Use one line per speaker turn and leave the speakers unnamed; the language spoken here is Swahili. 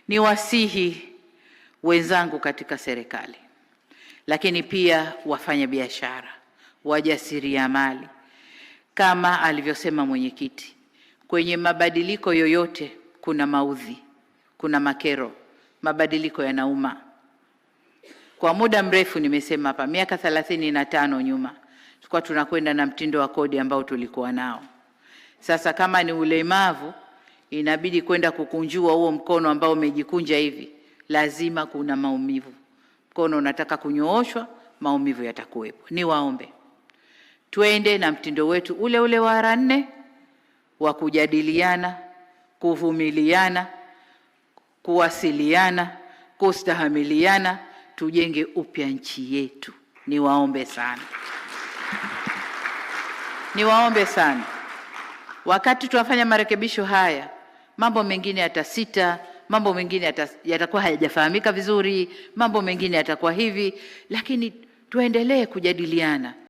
Ni wasihi wenzangu katika serikali, lakini pia wafanya biashara, wajasiriamali, kama alivyosema mwenyekiti, kwenye mabadiliko yoyote kuna maudhi, kuna makero, mabadiliko yanauma. Kwa muda mrefu nimesema hapa, miaka 35 nyuma tulikuwa tunakwenda na mtindo wa kodi ambao tulikuwa nao. Sasa kama ni ulemavu, inabidi kwenda kukunjua huo mkono ambao umejikunja hivi, lazima kuna maumivu. Mkono unataka kunyooshwa, maumivu yatakuwepo. Niwaombe twende na mtindo wetu ule ule wa R4 wa kujadiliana, kuvumiliana, kuwasiliana, kustahamiliana, tujenge upya nchi yetu. Niwaombe sana. Niwaombe sana. Wakati tunafanya marekebisho haya, mambo mengine yatasita, mambo mengine yatakuwa hayajafahamika vizuri, mambo mengine yatakuwa hivi, lakini tuendelee kujadiliana.